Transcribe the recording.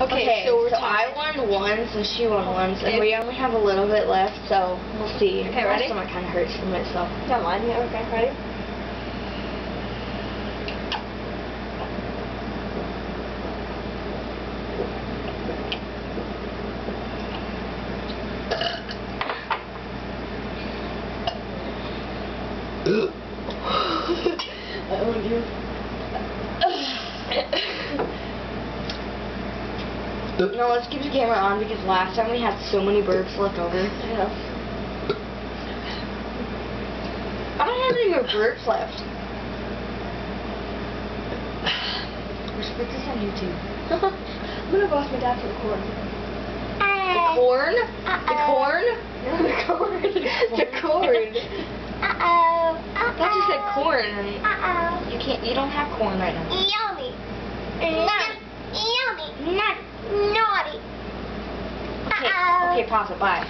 Okay, so so I won once and she won once, and we only have a little bit left, so we'll see. Okay, ready? My stomach kind of hurts from it, so. Don't mind. Yeah, okay, ready? I love you. No, let's keep the camera on because last time we had so many burps left over. Yeah. I don't have any more burps left. Let's put this on YouTube. I'm gonna go ask my dad for the corn. The corn? The corn? The corn. The corn. I thought you said corn. Uh-oh. You don't have corn right now. Yummy. Yummy. Not. Naughty. Okay, pause it. Bye.